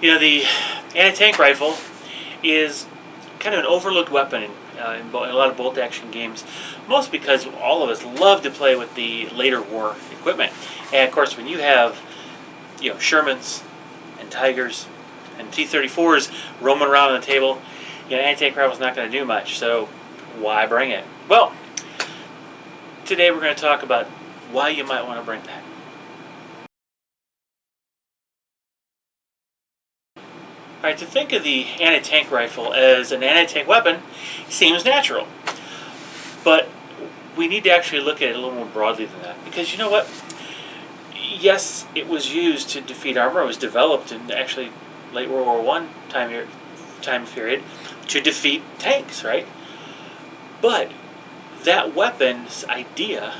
The anti-tank rifle is kind of an overlooked weapon in a lot of bolt-action games, mostly because all of us love to play with the later war equipment. And of course, when you have Shermans and Tigers and T-34s roaming around on the table, anti-tank rifle's not going to do much. So why bring it? Well, today we're going to talk about why you might want to bring that. Alright, to think of the anti-tank rifle as an anti-tank weapon seems natural. But we need to actually look at it a little more broadly than that. Because you know what? Yes, it was used to defeat armor. It was developed in actually late World War I time period to defeat tanks, right? But that weapon's idea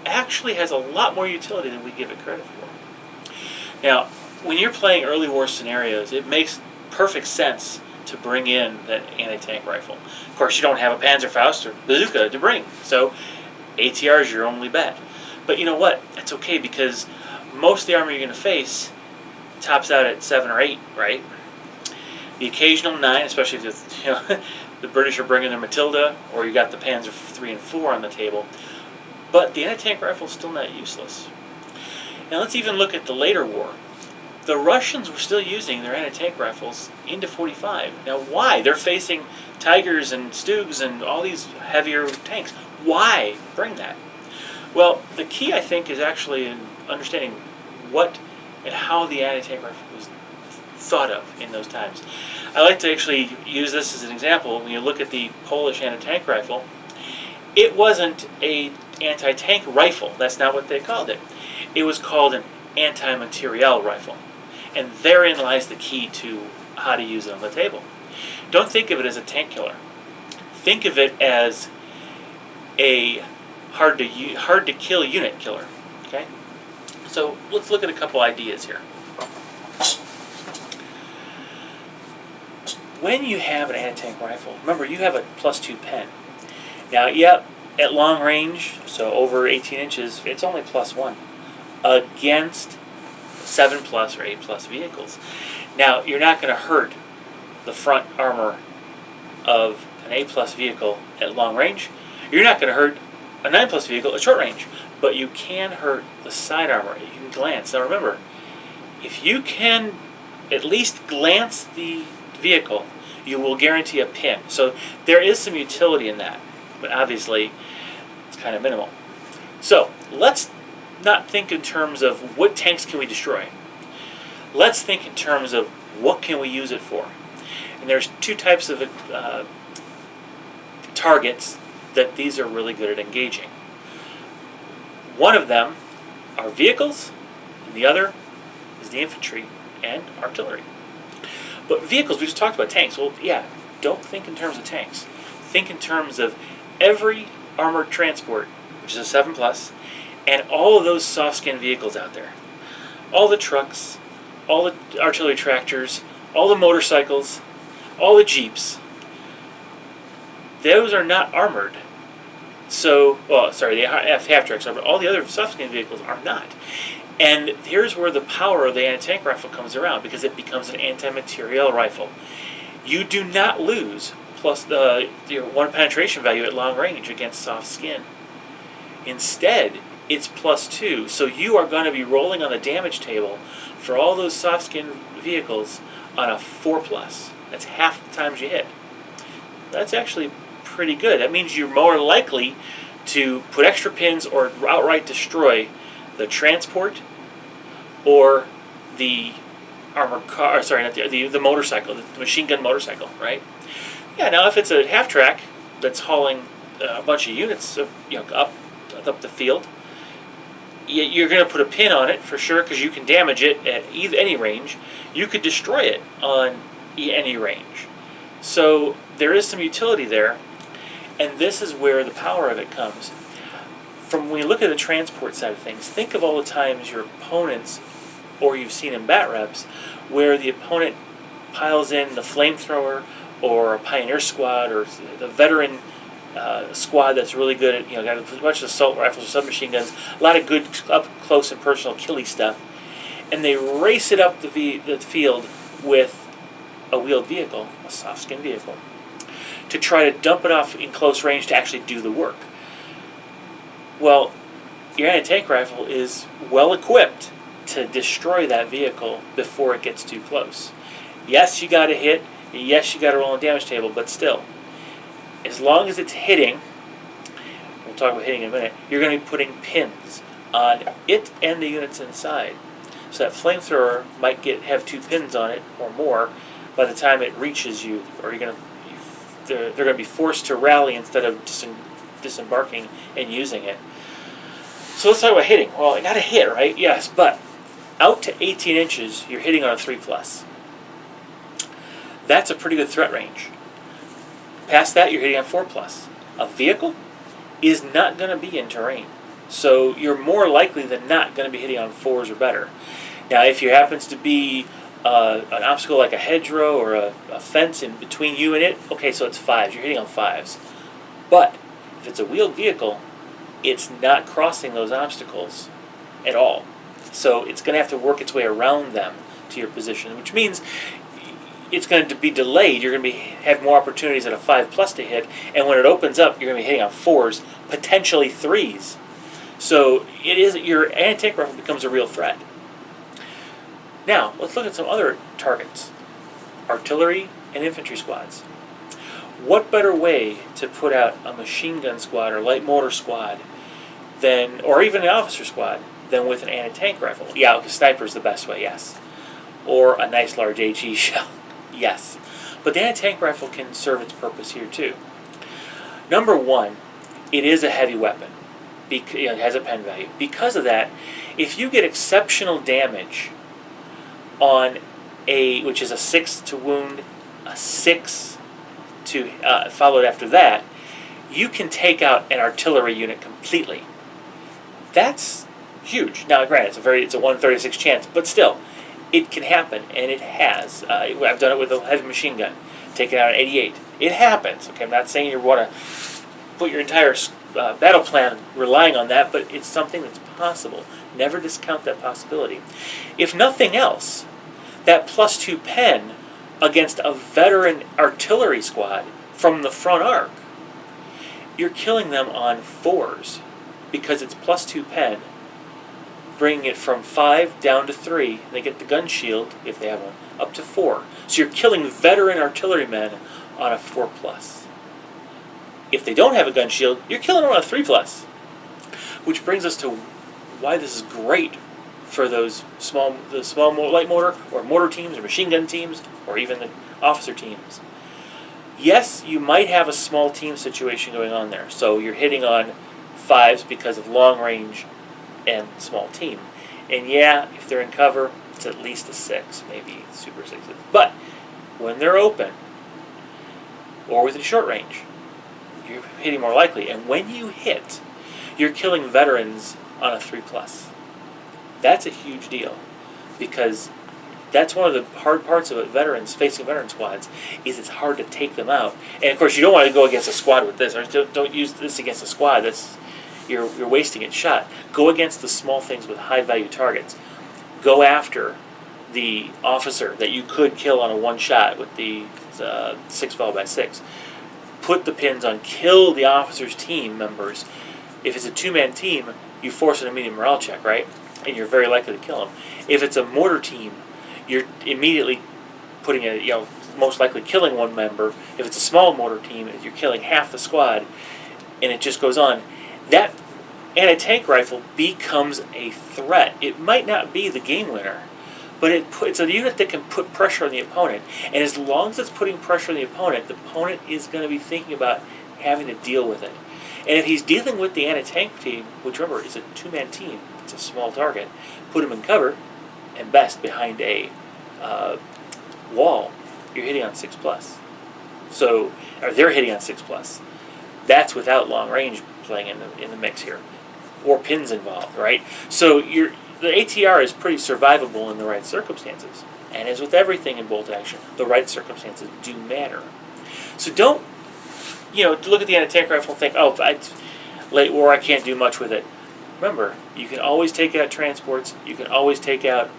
actually has a lot more utility than we give it credit for. Now, when you're playing early war scenarios, it makes perfect sense to bring in that anti-tank rifle. Of course, you don't have a Panzerfaust or bazooka to bring, so ATR is your only bet. But you know what? That's okay, because most of the armor you're going to face tops out at 7 or 8, right? The occasional 9, especially if the British are bringing their Matilda, or you got the Panzer 3 and 4 on the table. But the anti-tank rifle is still not useless. Now let's even look at the later war. The Russians were still using their anti-tank rifles into 45. Now why? They're facing Tigers and Stugs and all these heavier tanks. Why bring that? Well, the key, I think, is actually in understanding what and how the anti-tank rifle was thought of in those times. I like to actually use this as an example. When you look at the Polish anti-tank rifle, it wasn't an anti-tank rifle. That's not what they called it. It was called an anti-materiel rifle. And therein lies the key to how to use it on the table. Don't think of it as a tank killer. Think of it as a hard to kill unit killer. Okay? So let's look at a couple ideas here. When you have an anti-tank rifle, remember you have a +2 pen. Now, at long range, so over 18 inches, it's only +1 against 7+ or 8+ vehicles. Now, you're not going to hurt the front armor of an 8+ vehicle at long range. You're not going to hurt a 9+ vehicle at short range. But you can hurt the side armor. You can glance. Now remember, if you can at least glance the vehicle, you will guarantee a pin. So there is some utility in that. But obviously, it's kind of minimal. So let's not think in terms of what tanks can we destroy. Let's think in terms of what can we use it for. And there's two types of targets that these are really good at engaging. One of them are vehicles, and the other is the infantry and artillery. But vehicles, we just talked about tanks. Well, don't think in terms of tanks. Think in terms of every armored transport, which is a 7+, and all of those soft-skin vehicles out there. All the trucks, all the artillery tractors, all the motorcycles, all the jeeps. Those are not armored. So, the half-tracks are, but all the other soft-skin vehicles are not. And here's where the power of the anti-tank rifle comes around, because it becomes an anti-materiel rifle. You do not lose plus your 1 penetration value at long range against soft skin. Instead, it's +2, so you are going to be rolling on the damage table for all those soft skin vehicles on a 4+. That's half the times you hit. That's actually pretty good. That means you're more likely to put extra pins or outright destroy the transport or the armored car. Sorry, not the motorcycle, the machine gun motorcycle, right? Yeah. Now, if it's a half track that's hauling a bunch of units, up the field, you're going to put a pin on it for sure, because you can damage it at any range. You could destroy it on any range. So there is some utility there, and this is where the power of it comes. From when you look at the transport side of things, think of all the times your opponents, or you've seen in bat reps, where the opponent piles in the flamethrower or a pioneer squad or the veteran squad that's really good at, got a bunch of assault rifles or submachine guns, a lot of good up close and personal killy stuff, and they race it up the field with a wheeled vehicle, a soft skin vehicle, to try to dump it off in close range to actually do the work. Well, your anti-tank rifle is well equipped to destroy that vehicle before it gets too close. Yes, you got to hit. Yes, you got to roll on the damage table, but still, as long as it's hitting, we'll talk about hitting in a minute, you're going to be putting pins on it and the units inside. So that flamethrower might have 2 pins on it or more by the time it reaches you, or they're going to be forced to rally instead of disembarking and using it. So let's talk about hitting. Well, I got to hit, right? Yes, but out to 18 inches, you're hitting on a 3+. That's a pretty good threat range. Past that, you're hitting on 4+. A vehicle is not going to be in terrain, so you're more likely than not going to be hitting on 4s or better. Now, if you happens to be an obstacle like a hedgerow or a fence in between you and it, okay, so it's 5s. You're hitting on 5s. But if it's a wheeled vehicle, it's not crossing those obstacles at all. So it's going to have to work its way around them to your position, which means it's going to be delayed. You're going to have more opportunities at a 5+ to hit, and when it opens up, you're going to be hitting on 4s, potentially 3s. So your anti-tank rifle becomes a real threat. Now, let's look at some other targets. Artillery and infantry squads. What better way to put out a machine gun squad or light mortar squad or even an officer squad, than with an anti-tank rifle? Yeah, because sniper's the best way, yes. Or a nice large HE shell, yes. But the anti-tank rifle can serve its purpose here too. Number one, it is a heavy weapon. It has a pen value. Because of that, if you get exceptional damage on which is a 6 to wound, a 6 to followed after that, you can take out an artillery unit completely. That's huge. Now, granted, it's a 1/36 chance, but still, it can happen, and it has. I've done it with a heavy machine gun, taken out an 88. It happens. Okay, I'm not saying you want to put your entire battle plan relying on that, but it's something that's possible. Never discount that possibility. If nothing else, that +2 pen against a veteran artillery squad from the front arc, you're killing them on 4s because it's +2 pen, bringing it from 5 down to 3. They get the gun shield, if they have one, up to 4. So you're killing veteran artillerymen on a 4+. If they don't have a gun shield, you're killing them on a 3+. Which brings us to why this is great for the small light mortar or mortar teams or machine gun teams or even the officer teams. Yes, you might have a small team situation going on there. So you're hitting on 5s because of long range and small team. And yeah, if they're in cover, it's at least a 6, maybe super 6s. But when they're open or within short range, you're hitting more likely. And when you hit, you're killing veterans on a 3+. That's a huge deal because that's one of the hard parts of facing veteran squads, is it's hard to take them out. And of course, you don't want to go against a squad with this, or don't use this against a squad. You're wasting its shot. Go against the small things with high value targets. Go after the officer that you could kill on a 1-shot with the 6x6. Put the pins on, kill the officer's team members. If it's a 2-man team, you force an immediate morale check, right? And you're very likely to kill them. If it's a mortar team, you're immediately most likely killing one member. If it's a small mortar team, you're killing half the squad, and it just goes on. That anti-tank rifle becomes a threat. It might not be the game winner, but it's a unit that can put pressure on the opponent. And as long as it's putting pressure on the opponent is going to be thinking about having to deal with it. And if he's dealing with the anti-tank team, which remember is a 2-man team, it's a small target, put him in cover, and best behind a wall, you're hitting on 6+. Or they're hitting on 6+. That's without long range playing in the mix here, or pins involved, right? So the ATR is pretty survivable in the right circumstances, and as with everything in bolt action, the right circumstances do matter. So don't look at the anti-tank rifle and think, oh, late war, I can't do much with it. Remember, you can always take out transports. You can always take out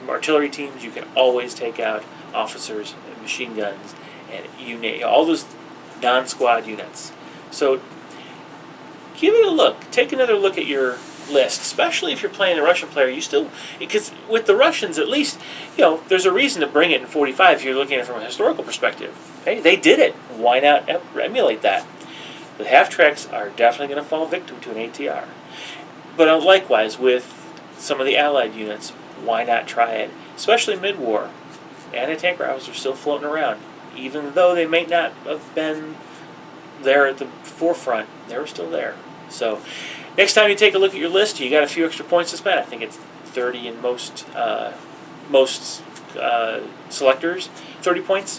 artillery teams, you can always take out officers and machine guns and all those non-squad units. So give it a look. Take another look at your list, especially if you're playing the Russian player. You still, because with the Russians at least, there's a reason to bring it in 45 if you're looking at it from a historical perspective. Hey, they did it. Why not emulate that? The half-tracks are definitely going to fall victim to an ATR. But likewise, with some of the Allied units, why not try it? Especially mid-war. Anti-tank rifles are still floating around. Even though they may not have been there at the forefront, they were still there. So, next time you take a look at your list, you got a few extra points to spend. I think it's 30 in most selectors, 30 points.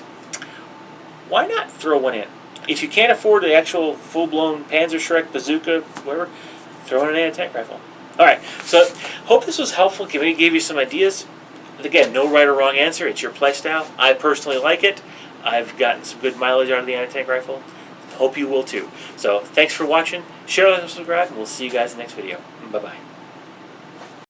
Why not throw one in? If you can't afford the actual full-blown Panzerschreck, bazooka, whatever, throw in an anti-tank rifle. Alright, so hope this was helpful, gave you some ideas. Again, no right or wrong answer, it's your playstyle. I personally like it. I've gotten some good mileage out of the anti-tank rifle. Hope you will too. So, thanks for watching. Share, like, and subscribe, and we'll see you guys in the next video. Bye-bye.